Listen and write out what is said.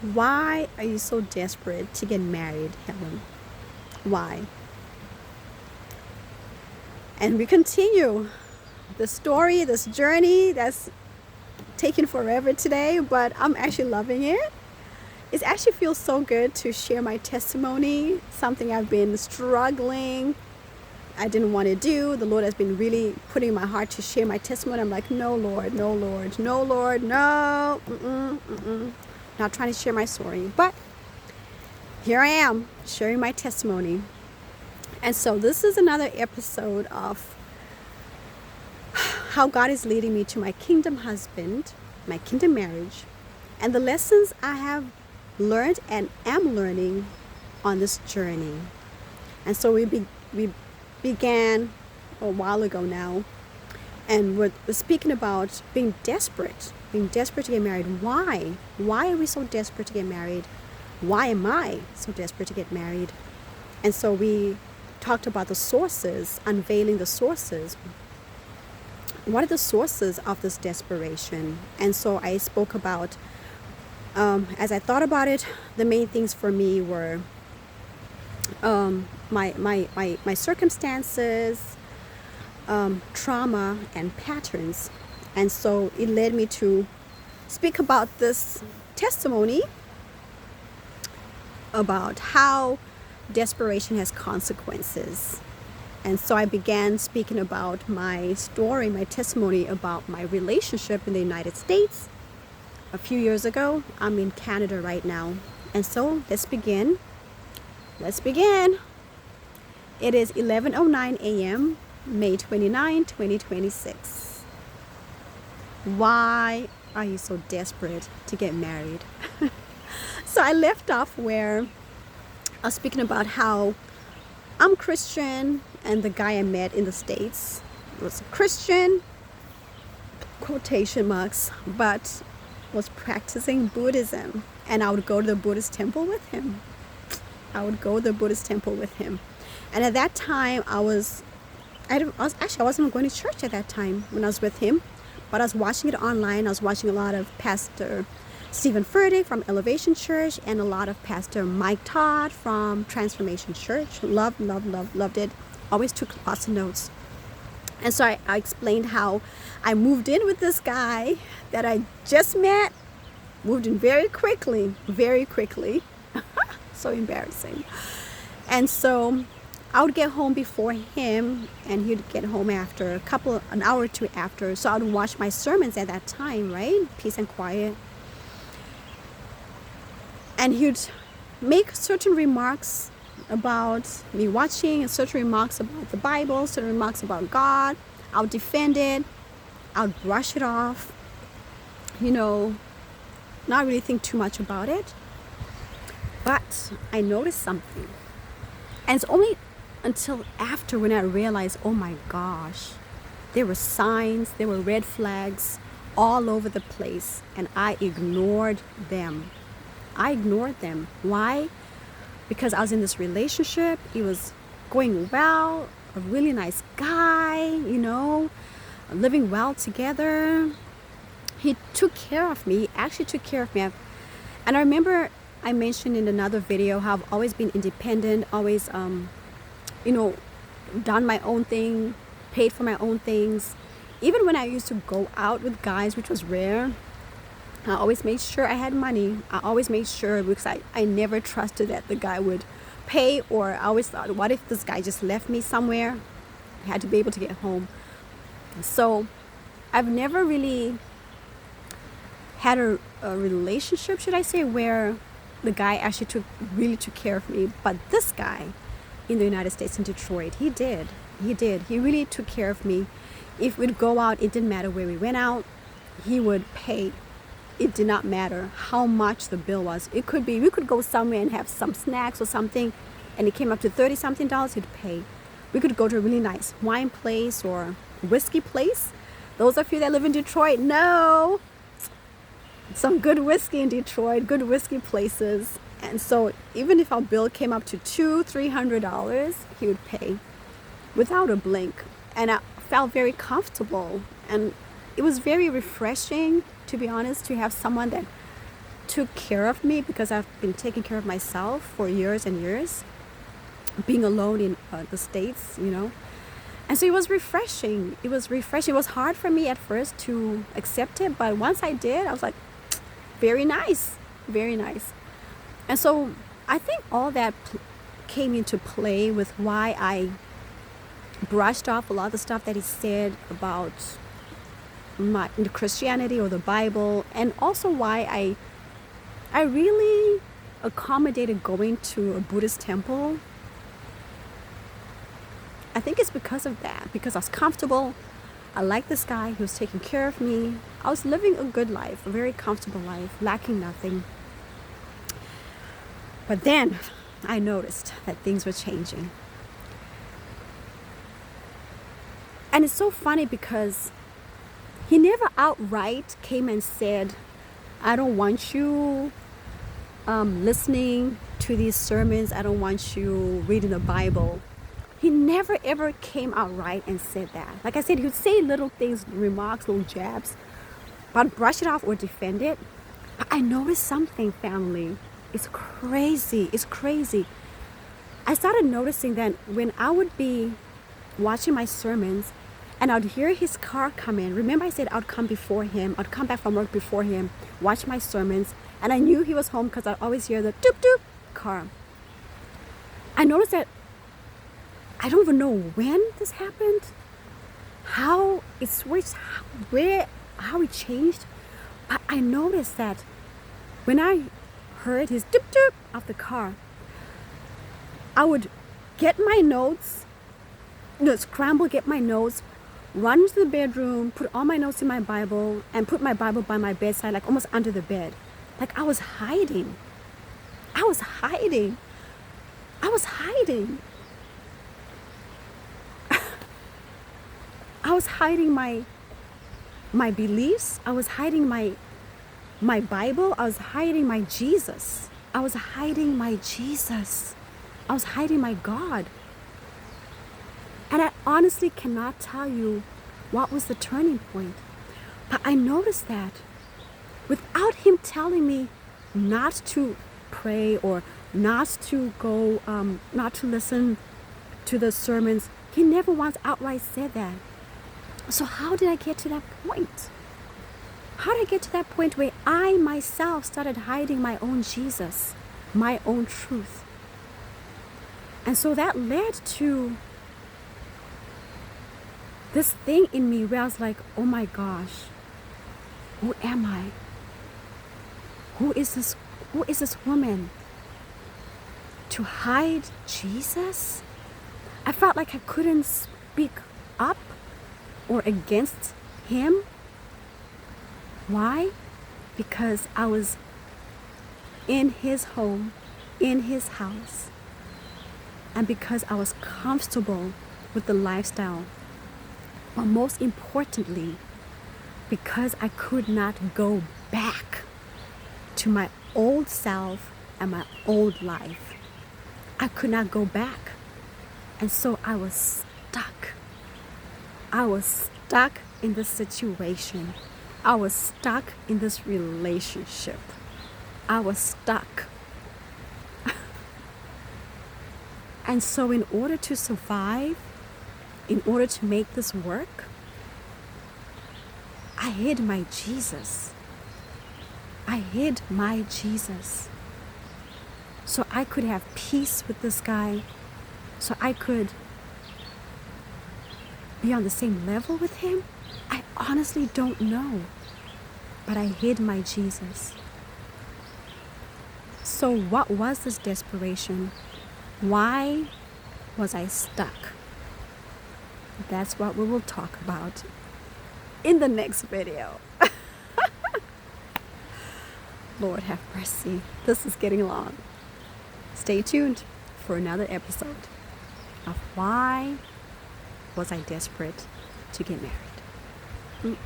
Why are you so desperate to get married, Helen? Why? And we continue the story, this journey that's taking forever today, but I'm actually loving it. It actually feels so good to share my testimony, something I've been struggling, I didn't want to do. The Lord has been really putting in my heart to share my testimony. I'm like, no, Lord, no, Lord, no, Lord, no. Not trying to share my story, but here I am sharing my testimony. And so this is another episode of how God is leading me to my kingdom husband, my kingdom marriage, and the lessons I have learned and am learning on this journey. And so we began a while ago now, and we're speaking about being desperate to get married. Why are we so desperate to get married? Why am I so desperate to get married? And so we talked about the sources, unveiling the sources. What are the sources of this desperation? And so I spoke about, as I thought about it, the main things for me were my circumstances, trauma, and patterns. And so it led me to speak about this testimony about how desperation has consequences. And so I began speaking about my story, my testimony about my relationship in the United States a few years ago. I'm in Canada right now. And so let's begin. It is 11:09 a.m., May 29, 2026. Why are you so desperate to get married? So I left off where I was speaking about how I'm Christian, and the guy I met in the States was Christian, quotation marks, but was practicing Buddhism. And I would go to the Buddhist temple with him. And at that time, I wasn't going to church at that time when I was with him, but I was watching it online. I was watching a lot of Pastor Stephen Furtick from Elevation Church and a lot of Pastor Mike Todd from Transformation Church. Loved it. Always took lots of notes. And so I explained how I moved in with this guy that I just met, moved in very quickly. So embarrassing. And so I would get home before him, and he'd get home after an hour or two after. So I would watch my sermons at that time, right? Peace and quiet. And he'd make certain remarks about me watching, and certain remarks about the Bible, certain remarks about God. I would defend it. I would brush it off. Not really think too much about it. But I noticed something. And it's only until after when I realized, oh my gosh, there were signs, there were red flags all over the place, and I ignored them. Why? Because I was in this relationship. It was going well, a really nice guy, living well together. He took care of me, And I remember I mentioned in another video how I've always been independent, always, done my own thing, paid for my own things. Even when I used to go out with guys, which was rare, I always made sure I had money. I always made sure, because I never trusted that the guy would pay, or I always thought, what if this guy just left me somewhere? I had to be able to get home. So I've never really had a relationship, should I say, where the guy actually really took care of me. But this guy in the United States, in Detroit, he did. He really took care of me. If we'd go out, it didn't matter where we went out, he would pay. It did not matter how much the bill was. It could be, we could go somewhere and have some snacks or something, and it came up to $30-something, he'd pay. We could go to a really nice wine place or whiskey place. Those of you that live in Detroit know some good whiskey in Detroit, good whiskey places. And so even if our bill came up to $200-$300, he would pay without a blink. And I felt very comfortable. And it was very refreshing, to be honest, to have someone that took care of me because I've been taking care of myself for years and years, being alone in the States, And so it was refreshing. It was refreshing. It was hard for me at first to accept it, but once I did, I was like, very nice, very nice. And so I think all that came into play with why I brushed off a lot of the stuff that he said about the Christianity or the Bible, and also why I really accommodated going to a Buddhist temple. I think it's because of that, because I was comfortable. I liked this guy. He was taking care of me. I was living a good life, a very comfortable life, lacking nothing. But then I noticed that things were changing. And it's so funny because he never outright came and said, I don't want you listening to these sermons. I don't want you reading the Bible. He never ever came out right and said that. Like I said, he would say little things, remarks, little jabs, but brush it off or defend it. But I noticed something, family. It's crazy. It's crazy. I started noticing that when I would be watching my sermons and I'd hear his car come in. Remember I said I'd come before him. I'd come back from work before him, watch my sermons, and I knew he was home because I'd always hear the doop doop car. I noticed that I don't even know when this happened, how it switched, how it changed. But I noticed that when I heard his doop doop of the car, I would get my notes, scramble, get my notes, run into the bedroom, put all my notes in my Bible, and put my Bible by my bedside, like almost under the bed. Like I was hiding. I was hiding. I was hiding. I was hiding my beliefs. I was hiding my Bible. I was hiding my Jesus. I was hiding my Jesus. I was hiding my God. And I honestly cannot tell you what was the turning point. But I noticed that without him telling me not to pray or not to go, not to listen to the sermons, he never once outright said that. So how did I get to that point? How did I get to that point where I myself started hiding my own Jesus, my own truth? And so that led to this thing in me where I was like, oh my gosh, who am I? Who is this woman? To hide Jesus? I felt like I couldn't speak up or against him. Why? Because I was in his home, in his house, and because I was comfortable with the lifestyle. But most importantly, because I could not go back to my old self and my old life. I could not go back. And so I was stuck. I was stuck in this situation. I was stuck in this relationship. I was stuck. And so in order to survive, in order to make this work, I hid my Jesus. I hid my Jesus. So I could have peace with this guy. So I could be on the same level with him. I honestly don't know. But I hid my Jesus. So what was this desperation? Why was I stuck? That's what we will talk about in the next video. Lord have mercy. This is getting long. Stay tuned for another episode of why was I desperate to get married.